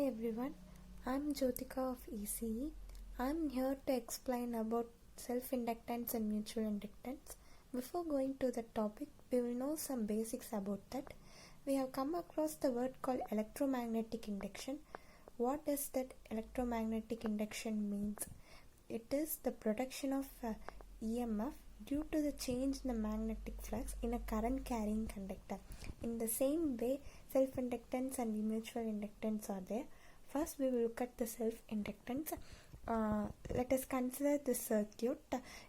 everyone, I'm Jyotika of ECE. I'm here to explain about self-inductance and mutual inductance. Before going to the topic, we will know some basics about that. We have come across the word called electromagnetic induction. What does that electromagnetic induction means? It is the production of EMF due to the change in the magnetic flux in a current carrying conductor. In the same way, self-inductance and mutual inductance are there. First, we will look at the self-inductance. Let us consider this circuit.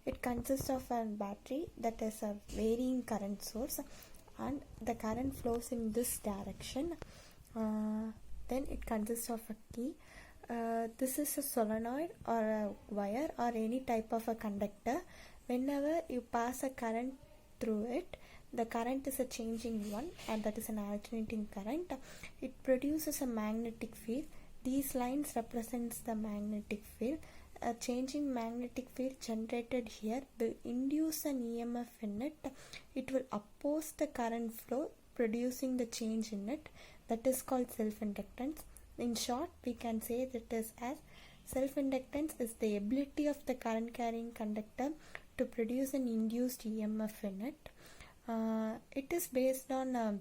It consists of a battery that is a varying current source, and the current flows in this direction. Then it consists of a key. This is a solenoid or a wire or any type of a conductor. Whenever you pass a current through it, the current is a changing one, and that is an alternating current. It produces a magnetic field. These lines represents the magnetic field. A changing magnetic field generated here will induce an EMF in it. It will oppose the current flow, producing the change in it. That is called self-inductance. In short, we can say that is as self-inductance is the ability of the current carrying conductor to produce an induced EMF in it. It is based on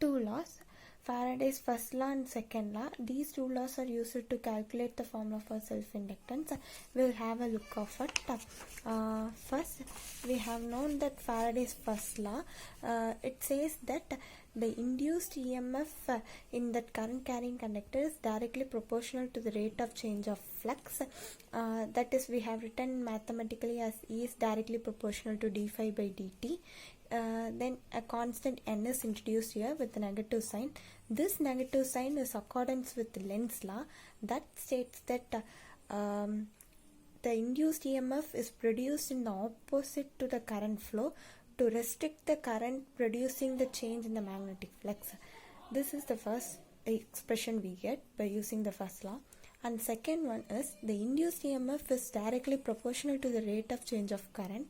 two laws, Faraday's first law and second law. These two laws are used to calculate the formula for self-inductance. We'll have a look of it. First, we have known that Faraday's first law, it says that the induced EMF in that current carrying conductor is directly proportional to the rate of change of flux. That is, we have written mathematically as E is directly proportional to d phi by dt. Then a constant n is introduced here with the negative sign. This negative sign is accordance with Lenz's law that states that the induced EMF is produced in the opposite to the current flow to restrict the current, producing the change in the magnetic flux. This is the first expression we get by using the first law. And second one is the induced EMF is directly proportional to the rate of change of current.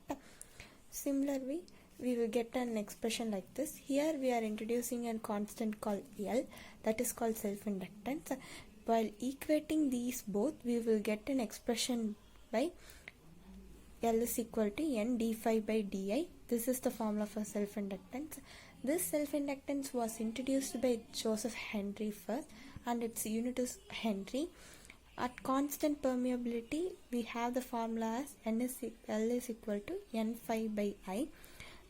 Similarly, we will get an expression like this. Here we are introducing a constant called L, that is called self-inductance. While equating these both, we will get an expression by L is equal to N d phi by di. This is the formula for self-inductance. This self-inductance was introduced by Joseph Henry first, and its unit is Henry. At constant permeability, we have the formula as L is equal to N phi by I.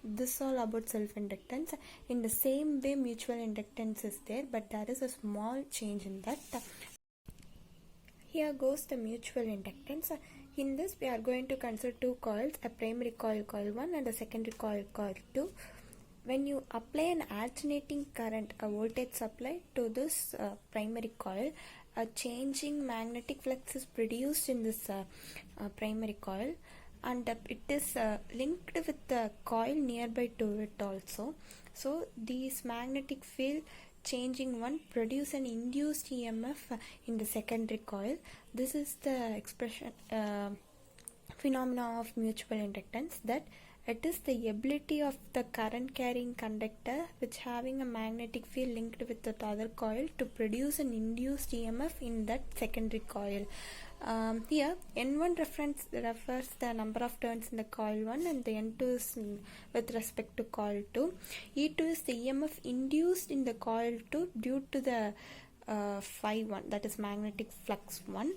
This is all about self-inductance. In the same way, mutual inductance is there, but there is a small change in that. Here goes the mutual inductance. In this, we are going to consider two coils, a primary coil, coil 1, and a secondary coil, coil 2. When you apply an alternating current, a voltage supply to this primary coil, a changing magnetic flux is produced in this primary coil, and it is linked with the coil nearby to it also. So these magnetic field changing one produce an induced EMF in the secondary coil. This is the expression phenomena of mutual inductance, that it is the ability of the current carrying conductor which having a magnetic field linked with the other coil to produce an induced EMF in that secondary coil. Here N1 refers the number of turns in the coil 1, and the N2 is with respect to coil 2. E2 is the EMF induced in the coil 2 due to the phi 1, that is magnetic flux 1.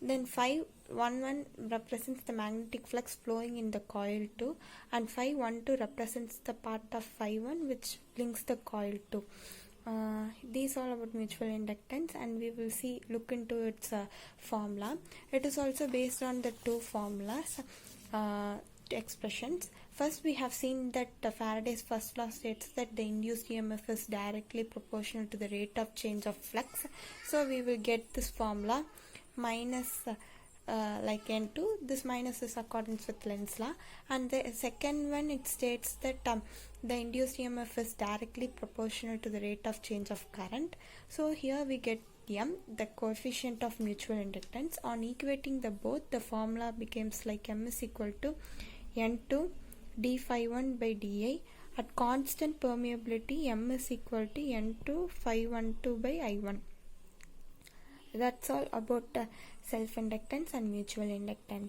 Then phi 1 represents the magnetic flux flowing in the coil 2, and phi 12 represents the part of phi 1 which links the coil 2. These are about mutual inductance, and we will look into its formula. It is also based on the two formulas expressions. First, we have seen that Faraday's first law states that the induced EMF is directly proportional to the rate of change of flux. So we will get this formula minus like N2. This minus is accordance with Lenz's law. And the second one, it states that the induced EMF is directly proportional to the rate of change of current. So here we get M, the coefficient of mutual inductance. On equating the both, the formula becomes like M is equal to N2 d phi 1 by di. At constant permeability, M is equal to N2 phi 12 by I1. That's all about self-inductance and mutual inductance.